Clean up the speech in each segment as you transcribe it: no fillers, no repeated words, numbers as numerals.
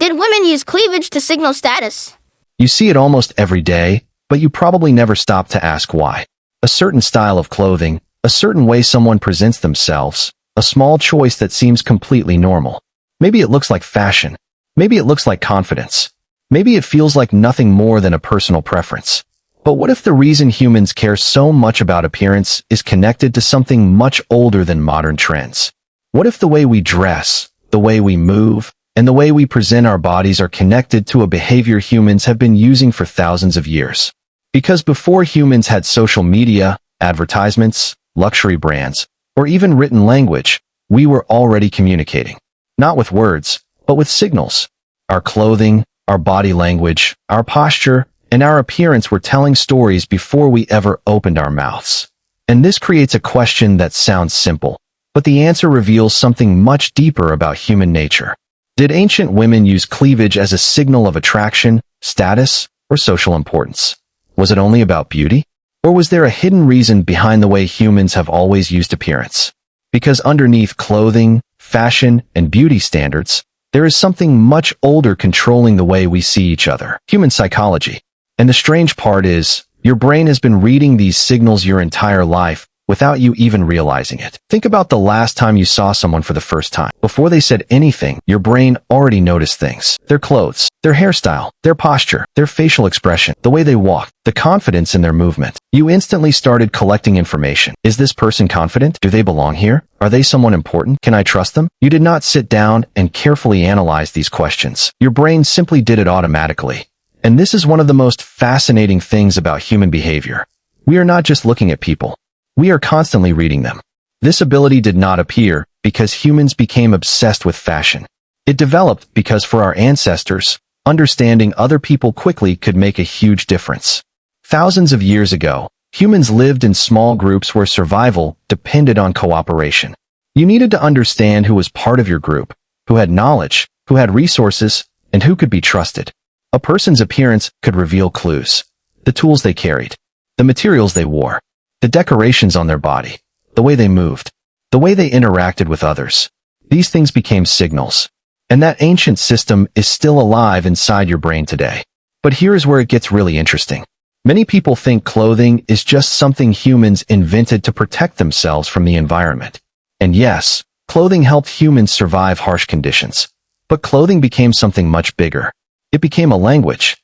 Did women use cleavage to signal status? You see it almost every day, but you probably never stop to ask why. A certain style of clothing, a certain way someone presents themselves, a small choice that seems completely normal. Maybe it looks like fashion. Maybe it looks like confidence. Maybe it feels like nothing more than a personal preference. But what if the reason humans care so much about appearance is connected to something much older than modern trends? What if the way we dress, the way we move, and the way we present our bodies are connected to a behavior humans have been using for thousands of years? Because before humans had social media, advertisements, luxury brands, or even written language, we were already communicating. Not with words, but with signals. Our clothing, our body language, our posture, and our appearance were telling stories before we ever opened our mouths. And this creates a question that sounds simple, but the answer reveals something much deeper about human nature. Did ancient women use cleavage as a signal of attraction, status, or social importance? Was it only about beauty? Or was there a hidden reason behind the way humans have always used appearance? Because underneath clothing, fashion, and beauty standards, there is something much older controlling the way we see each other: human psychology. And the strange part is, your brain has been reading these signals your entire life without you even realizing it. Think about the last time you saw someone for the first time. Before they said anything, your brain already noticed things. Their clothes, their hairstyle, their posture, their facial expression, the way they walk, the confidence in their movement. You instantly started collecting information. Is this person confident? Do they belong here? Are they someone important? Can I trust them? You did not sit down and carefully analyze these questions. Your brain simply did it automatically. And this is one of the most fascinating things about human behavior. We are not just looking at people. We are constantly reading them. This ability did not appear because humans became obsessed with fashion. It developed because for our ancestors, understanding other people quickly could make a huge difference. Thousands of years ago, humans lived in small groups where survival depended on cooperation. You needed to understand who was part of your group, who had knowledge, who had resources, and who could be trusted. A person's appearance could reveal clues: the tools they carried, the materials they wore, the decorations on their body, the way they moved, the way they interacted with others. These things became signals. And that ancient system is still alive inside your brain today. But here is where it gets really interesting. Many people think clothing is just something humans invented to protect themselves from the environment. And yes, clothing helped humans survive harsh conditions. But clothing became something much bigger. It became a language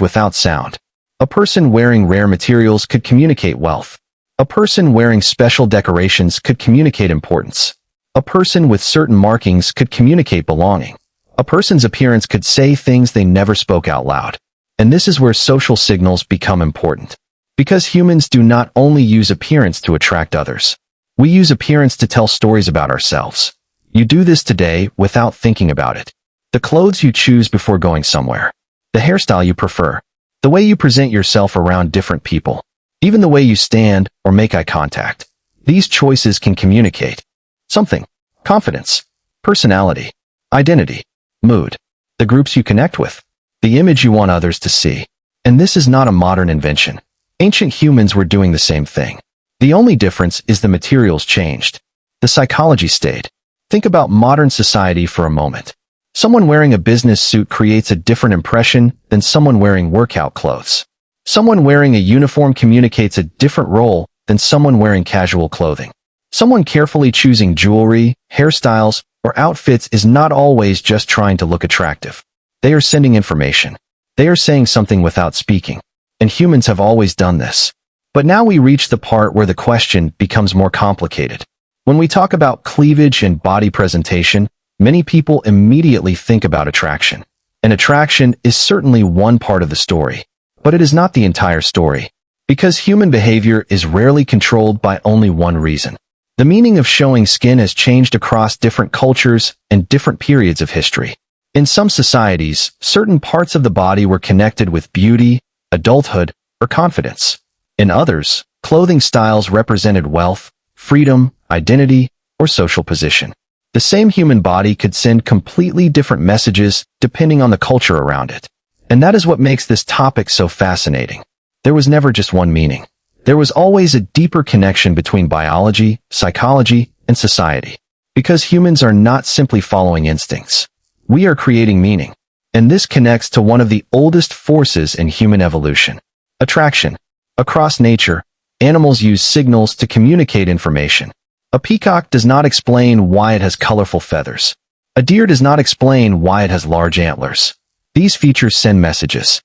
without sound. A person wearing rare materials could communicate wealth. A person wearing special decorations could communicate importance. A person with certain markings could communicate belonging. A person's appearance could say things they never spoke out loud. And this is where social signals become important. Because humans do not only use appearance to attract others. We use appearance to tell stories about ourselves. You do this today without thinking about it. The clothes you choose before going somewhere. The hairstyle you prefer. The way you present yourself around different people. Even the way you stand or make eye contact. These choices can communicate something: confidence, personality, identity, mood, the groups you connect with, the image you want others to see. And this is not a modern invention. Ancient humans were doing the same thing. The only difference is the materials changed. The psychology stayed. Think about modern society for a moment. Someone wearing a business suit creates a different impression than someone wearing workout clothes. Someone wearing a uniform communicates a different role than someone wearing casual clothing. Someone carefully choosing jewelry, hairstyles, or outfits is not always just trying to look attractive. They are sending information. They are saying something without speaking. And humans have always done this. But now we reach the part where the question becomes more complicated. When we talk about cleavage and body presentation, many people immediately think about attraction. And attraction is certainly one part of the story. But it is not the entire story. Because human behavior is rarely controlled by only one reason. The meaning of showing skin has changed across different cultures and different periods of history. In some societies, certain parts of the body were connected with beauty, adulthood, or confidence. In others, clothing styles represented wealth, freedom, identity, or social position. The same human body could send completely different messages depending on the culture around it. And that is what makes this topic so fascinating. There was never just one meaning. There was always a deeper connection between biology, psychology, and society. Because humans are not simply following instincts. We are creating meaning. And this connects to one of the oldest forces in human evolution: attraction. Across nature, animals use signals to communicate information. A peacock does not explain why it has colorful feathers. A deer does not explain why it has large antlers. These features send messages.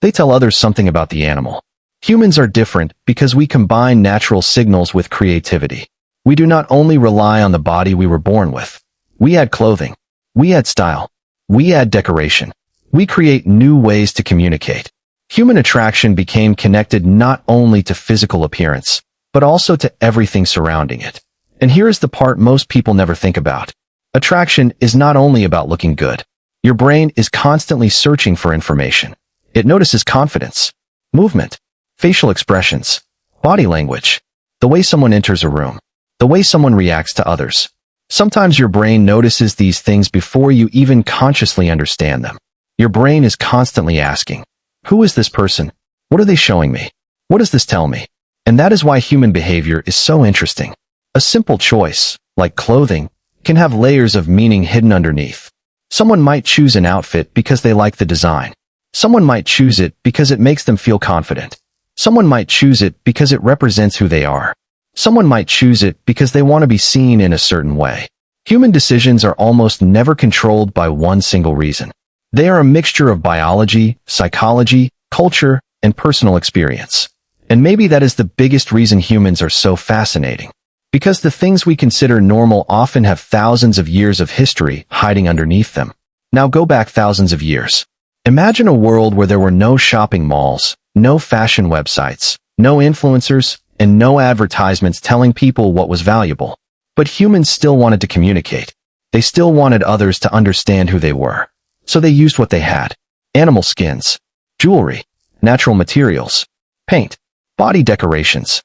They tell others something about the animal. Humans are different because we combine natural signals with creativity. We do not only rely on the body we were born with. We add clothing. We add style. We add decoration. We create new ways to communicate. Human attraction became connected not only to physical appearance, but also to everything surrounding it. And here is the part most people never think about. Attraction is not only about looking good. Your brain is constantly searching for information. It notices confidence, movement, facial expressions, body language, the way someone enters a room, the way someone reacts to others. Sometimes your brain notices these things before you even consciously understand them. Your brain is constantly asking, who is this person? What are they showing me? What does this tell me? And that is why human behavior is so interesting. A simple choice, like clothing, can have layers of meaning hidden underneath. Someone might choose an outfit because they like the design. Someone might choose it because it makes them feel confident. Someone might choose it because it represents who they are. Someone might choose it because they want to be seen in a certain way. Human decisions are almost never controlled by one single reason. They are a mixture of biology, psychology, culture, and personal experience. And maybe that is the biggest reason humans are so fascinating. Because the things we consider normal often have thousands of years of history hiding underneath them. Now go back thousands of years. Imagine a world where there were no shopping malls, no fashion websites, no influencers, and no advertisements telling people what was valuable. But humans still wanted to communicate. They still wanted others to understand who they were. So they used what they had: animal skins, jewelry, natural materials, paint, body decorations.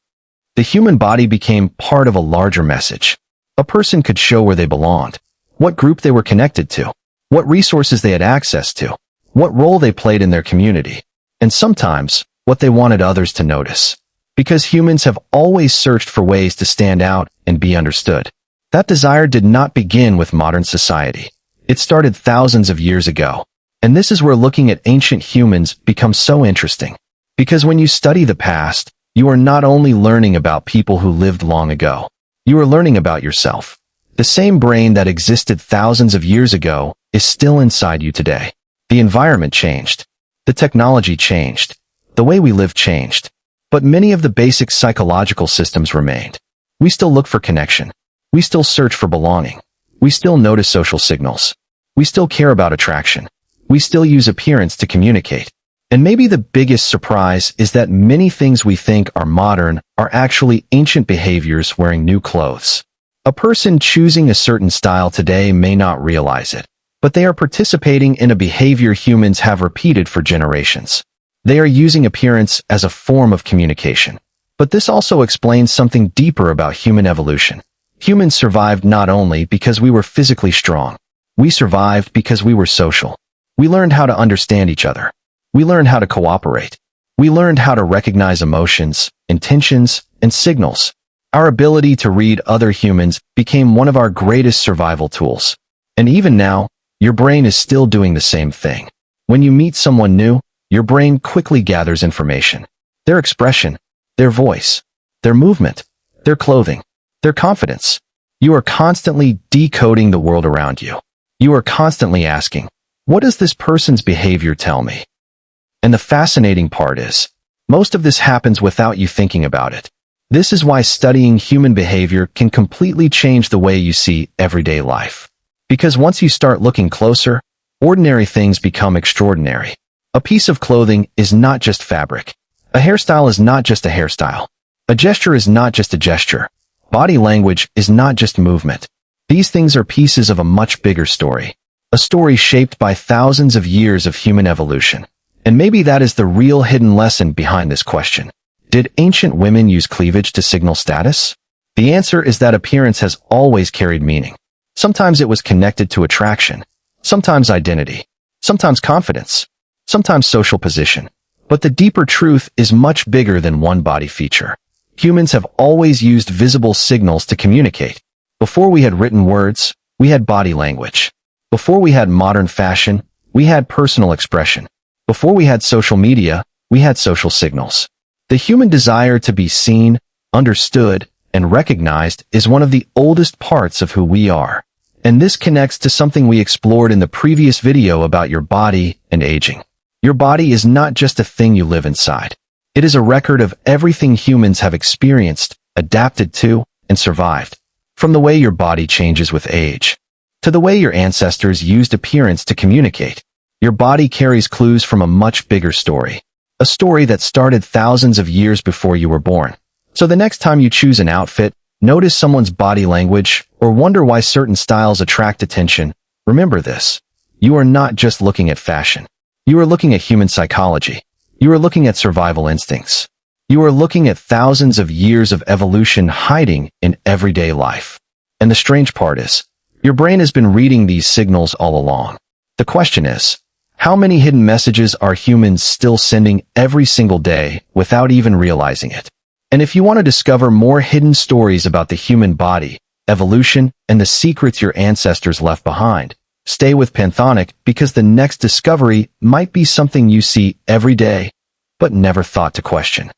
The human body became part of a larger message. A person could show where they belonged, what group they were connected to, what resources they had access to, what role they played in their community, and sometimes what they wanted others to notice. Because humans have always searched for ways to stand out and be understood. That desire did not begin with modern society. It started thousands of years ago. And this is where looking at ancient humans becomes so interesting. Because when you study the past, you are not only learning about people who lived long ago. You are learning about yourself. The same brain that existed thousands of years ago is still inside you today. The environment changed. The technology changed. The way we live changed. But many of the basic psychological systems remained. We still look for connection. We still search for belonging. We still notice social signals. We still care about attraction. We still use appearance to communicate. And maybe the biggest surprise is that many things we think are modern are actually ancient behaviors wearing new clothes. A person choosing a certain style today may not realize it, but they are participating in a behavior humans have repeated for generations. They are using appearance as a form of communication. But this also explains something deeper about human evolution. Humans survived not only because we were physically strong. We survived because we were social. We learned how to understand each other. We learned how to cooperate. We learned how to recognize emotions, intentions, and signals. Our ability to read other humans became one of our greatest survival tools. And even now, your brain is still doing the same thing. When you meet someone new, your brain quickly gathers information. Their expression, their voice, their movement, their clothing, their confidence. You are constantly decoding the world around you. You are constantly asking, what does this person's behavior tell me? And the fascinating part is, most of this happens without you thinking about it. This is why studying human behavior can completely change the way you see everyday life. Because once you start looking closer, ordinary things become extraordinary. A piece of clothing is not just fabric. A hairstyle is not just a hairstyle. A gesture is not just a gesture. Body language is not just movement. These things are pieces of a much bigger story. A story shaped by thousands of years of human evolution. And maybe that is the real hidden lesson behind this question. Did ancient women use cleavage to signal status? The answer is that appearance has always carried meaning. Sometimes it was connected to attraction. Sometimes identity. Sometimes confidence. Sometimes social position. But the deeper truth is much bigger than one body feature. Humans have always used visible signals to communicate. Before we had written words, we had body language. Before we had modern fashion, we had personal expression. Before we had social media, we had social signals. The human desire to be seen, understood, and recognized is one of the oldest parts of who we are. And this connects to something we explored in the previous video about your body and aging. Your body is not just a thing you live inside. It is a record of everything humans have experienced, adapted to, and survived. From the way your body changes with age, to the way your ancestors used appearance to communicate, your body carries clues from a much bigger story. A story that started thousands of years before you were born. So the next time you choose an outfit, notice someone's body language, or wonder why certain styles attract attention, remember this. You are not just looking at fashion. You are looking at human psychology. You are looking at survival instincts. You are looking at thousands of years of evolution hiding in everyday life. And the strange part is, your brain has been reading these signals all along. The question is, how many hidden messages are humans still sending every single day without even realizing it? And if you want to discover more hidden stories about the human body, evolution, and the secrets your ancestors left behind, stay with Panthonic because the next discovery might be something you see every day, but never thought to question.